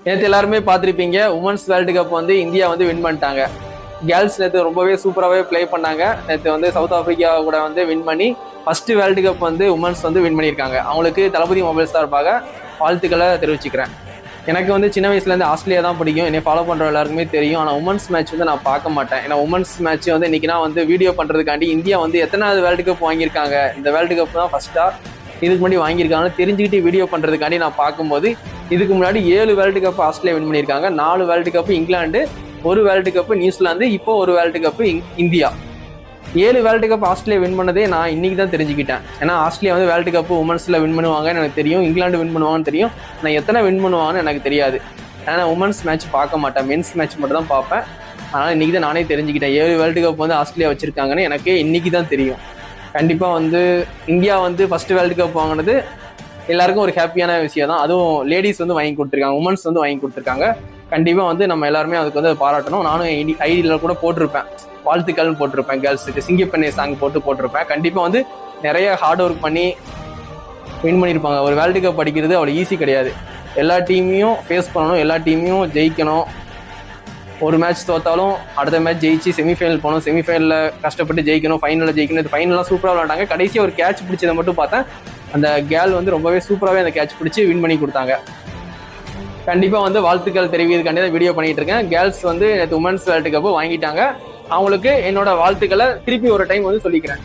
நேற்று எல்லாருமே பார்த்துருப்பீங்க, உமன்ஸ் வேர்ல்டு கப் வந்து இந்தியா வந்து வின் பண்ணிட்டாங்க. கேர்ள்ஸ் நேற்று ரொம்பவே சூப்பராகவே ப்ளே பண்ணாங்க. நேற்று வந்து சவுத் ஆப்பிரிக்கா கூட வந்து வின் பண்ணி ஃபர்ஸ்ட் வேர்ல்டு கப் வந்து உமன்ஸ் வந்து வின் பண்ணியிருக்காங்க. அவங்களுக்கு தளபதி மொபைல்ஸ் சார்பாக வாழ்த்துக்களை தெரிவிச்சுக்கிறேன். எனக்கு வந்து சின்ன வயசுலேருந்து ஆஸ்திரேலியா தான் பிடிக்கும். என்னை ஃபாலோ பண்ணுற எல்லாருக்குமே தெரியும். ஆனால் உமன்ஸ் மேட்ச் வந்து நான் பார்க்க மாட்டேன். ஏன்னா உமன்ஸ் மேட்ச் வந்து இன்னைக்கு நான் வந்து வீடியோ பண்ணுறதுக்காண்டி இந்தியா வந்து எத்தனாவது வேர்ல்டு கப் வாங்கியிருக்காங்க, இந்த வேர்ல்டு கப் தான் ஃபர்ஸ்ட்டாக இதுக்கு முன்னாடி வாங்கியிருக்காங்கன்னு தெரிஞ்சுக்கிட்டு வீடியோ பண்ணுறதுக்காண்டி நான் பார்க்கும்போது இதுக்கு முன்னாடி 7 வேர்ல்டு கப் ஆஸ்திரேலியா வின் பண்ணியிருக்காங்க, 4 world cup England, 1 world cup New Zealand, இப்போ 1 world cup India. 7 world cup Australia win பண்ணதே நான் இன்னைக்கு தான் தெரிஞ்சுக்கிட்டேன். ஏன்னா ஆஸ்திரேலியா வந்து வேர்ல்டு கப் உமன்ஸில் வின் பண்ணுவாங்கன்னு எனக்கு தெரியும், இங்கிலாந்து வின் பண்ணுவாங்கன்னு தெரியும். நான் எத்தனை வின் பண்ணுவாங்கன்னு எனக்கு தெரியாது. ஏன்னா உமன்ஸ் மேட்ச் பார்க்க மாட்டேன், மென்ஸ் மேட்ச் மட்டும் தான் பார்ப்பேன். அதனால் இன்னைக்கு தான் நானே தெரிஞ்சுக்கிட்டேன் 7 வேர்ல்டு கப் வந்து ஆஸ்திரேலியா வச்சிருக்காங்கன்னு எனக்கு இன்னைக்கு தான் தெரியும். கண்டிப்பாக வந்து இந்தியா வந்து ஃபர்ஸ்ட் வேர்ல்டு கப் வாங்கினது எல்லாருக்கும் ஒரு ஹாப்பியான விஷயம் தான். அதுவும் லேடிஸ் வந்து வாங்கி கொடுத்துருக்காங்க, உமன்ஸ் வந்து வாங்கி கொடுத்துருக்காங்க. கண்டிப்பாக வந்து நம்ம எல்லாருமே அதுக்கு வந்து பாராட்டணும். நானும் ஐடியில் கூட போட்டிருப்பேன், வாழ்த்துக்கள்னு போட்டிருப்பேன். கேர்ள்ஸுக்கு சிங்கப்பெண்ணை சாங் போட்டிருப்பேன். கண்டிப்பாக வந்து நிறைய ஹார்ட் ஒர்க் பண்ணி வின் பண்ணியிருப்பாங்க. ஒரு வேர்ல்டு கப் அடிக்கிறது அவ்வளோ ஈஸி கிடையாது. எல்லா டீமையும் ஃபேஸ் பண்ணணும், எல்லா டீமையும் ஜெயிக்கணும். ஒரு மேட்ச் தோத்தாலும் அடுத்த மேட்ச் ஜெயிச்சு செமிஃபைனல் போகணும், செமிஃபைனலில் கஷ்டப்பட்டு ஜெயிக்கணும், ஃபைனலில் ஜெயிக்கணும். இது ஃபைனல்லாம் சூப்பராக விளையாண்டாங்க. கடைசியாக ஒரு கேட்ச் பிடிச்சதை மட்டும் பார்த்தேன். அந்த கேர்ள் வந்து ரொம்பவே சூப்பராகவே அந்த கேட்ச் பிடிச்சி வின் பண்ணி கொடுத்தாங்க. கண்டிப்பாக வந்து வாழ்த்துக்கள் தெரிவிக்கிறதுக்காண்டி தான் வீடியோ பண்ணிட்டு இருக்கேன். கேர்ள்ஸ் வந்து நேற்று உமன்ஸ் வேர்ல்டு கப் வாங்கிட்டாங்க. அவங்களுக்கு என்னோட வாழ்த்துக்களை திருப்பி ஒரு டைம் வந்து சொல்லிக்கிறேன்.